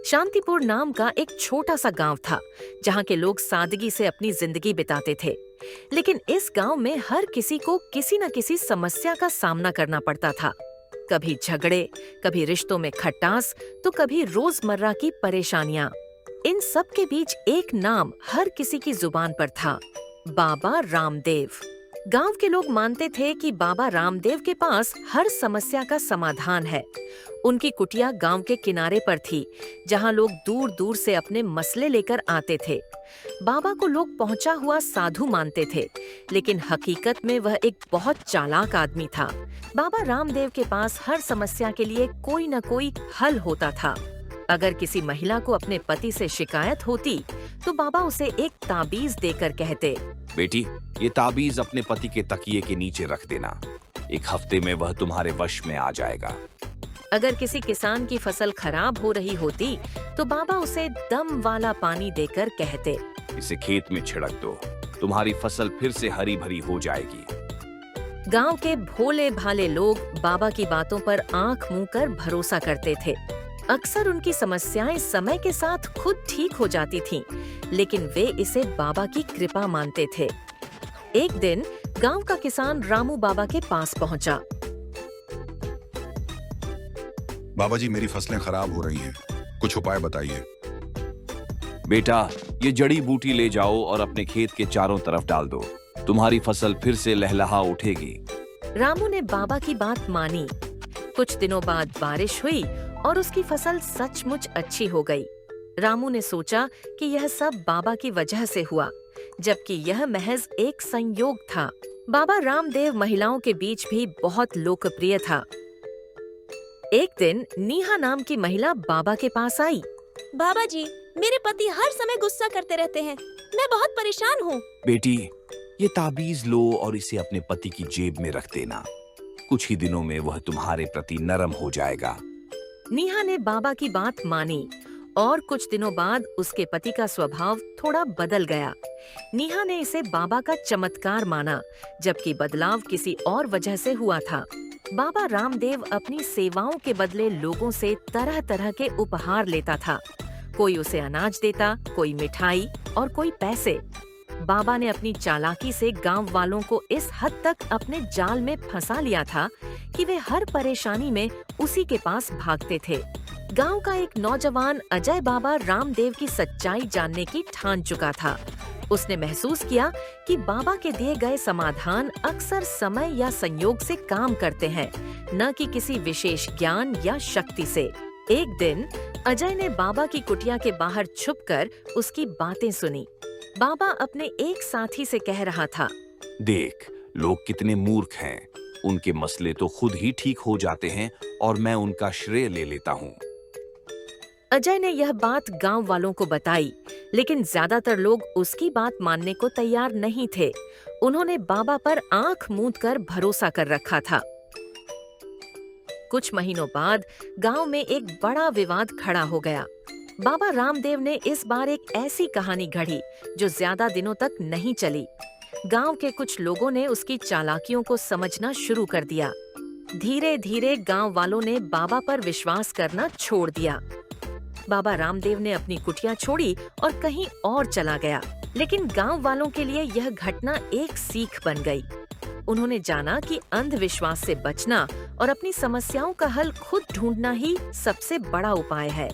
शांतिपुर नाम का एक छोटा सा गांव था जहां के लोग सादगी से अपनी जिंदगी बिताते थे। लेकिन इस गांव में हर किसी को किसी न किसी समस्या का सामना करना पड़ता था। कभी झगड़े, कभी रिश्तों में खटास, तो कभी रोजमर्रा की परेशानियां। इन सब के बीच एक नाम हर किसी की जुबान पर था, बाबा रामदेव। गांव के लोग मानते थे कि बाबा रामदेव के पास हर समस्या का समाधान है। उनकी कुटिया गांव के किनारे पर थी, जहां लोग दूर दूर से अपने मसले लेकर आते थे। बाबा को लोग पहुंचा हुआ साधु मानते थे, लेकिन हकीकत में वह एक बहुत चालाक आदमी था। बाबा रामदेव के पास हर समस्या के लिए कोई न कोई हल होता था। अगर किसी महिला को अपने पति से शिकायत होती, तो बाबा उसे एक ताबीज देकर कहते, बेटी, ये ताबीज अपने पति के तकिए के नीचे रख देना। एक हफ्ते में वह तुम्हारे वश में आ जाएगा। अगर किसी किसान की फसल खराब हो रही होती, तो बाबा उसे दम वाला पानी देकर कहते, इसे खेत में छिड़क दो, तुम्हारी फसल फिर से हरी भरी हो जाएगी। गांव के भोले भाले लोग बाबा की बातों पर आंख मूंद कर भरोसा करते थे। अक्सर उनकी समस्याएं समय के साथ खुद ठीक हो जाती थीं, लेकिन वे इसे बाबा की कृपा मानते थे। एक दिन गांव का किसान रामू बाबा के पास पहुंचा। बाबा जी, मेरी फसलें खराब हो रही हैं, कुछ उपाय बताइए। बेटा, ये जड़ी बूटी ले जाओ और अपने खेत के चारों तरफ डाल दो, तुम्हारी फसल फिर से लहलहा उठेगी। रामू ने बाबा की बात मानी। कुछ दिनों बाद बारिश हुई और उसकी फसल सचमुच अच्छी हो गई। रामू ने सोचा कि यह सब बाबा की वजह से हुआ, जबकि यह महज एक संयोग था। बाबा रामदेव महिलाओं के बीच भी बहुत लोकप्रिय था। एक दिन नीहा नाम की महिला बाबा के पास आई। बाबा जी, मेरे पति हर समय गुस्सा करते रहते हैं, मैं बहुत परेशान हूँ। बेटी, ये ताबीज लो और इसे अपने पति की जेब में रख देना। कुछ ही दिनों में वह तुम्हारे प्रति नरम हो जाएगा। नीहा ने बाबा की बात मानी और कुछ दिनों बाद उसके पति का स्वभाव थोड़ा बदल गया। नीहा ने इसे बाबा का चमत्कार माना, जबकि बदलाव किसी और वजह से हुआ था। बाबा रामदेव अपनी सेवाओं के बदले लोगों से तरह तरह के उपहार लेता था। कोई उसे अनाज देता, कोई मिठाई और कोई पैसे। बाबा ने अपनी चालाकी से गांव वालों को इस हद तक अपने जाल में फंसा लिया था कि वे हर परेशानी में उसी के पास भागते थे। गांव का एक नौजवान अजय बाबा रामदेव की सच्चाई जानने की ठान चुका था। उसने महसूस किया कि बाबा के दिए गए समाधान अक्सर समय या संयोग से काम करते हैं, न कि किसी विशेष ज्ञान या शक्ति से। एक दिन अजय ने बाबा की कुटिया के बाहर छुपकर उसकी बातें सुनी। बाबा अपने एक साथी से कह रहा था, देख, लोग कितने मूर्ख हैं। उनके मसले तो खुद ही ठीक हो जाते हैं और मैं उनका श्रेय ले लेता हूँ। अजय ने यह बात गांव वालों को बताई, लेकिन ज्यादातर लोग उसकी बात मानने को तैयार नहीं थे। उन्होंने बाबा पर आंख मूंद कर भरोसा कर रखा था। कुछ महीनों बाद गांव में एक बड़ा विवाद खड़ा हो गया। बाबा रामदेव ने इस बार एक ऐसी कहानी घड़ी जो ज्यादा दिनों तक नहीं चली। गांव के कुछ लोगों ने उसकी चालाकियों को समझना शुरू कर दिया। धीरे धीरे गांव वालों ने बाबा पर विश्वास करना छोड़ दिया। बाबा रामदेव ने अपनी कुटिया छोड़ी और कहीं और चला गया। लेकिन गांव वालों के लिए यह घटना एक सीख बन गई। उन्होंने जाना कि अंधविश्वास से बचना और अपनी समस्याओं का हल खुद ढूंढना ही सबसे बड़ा उपाय है।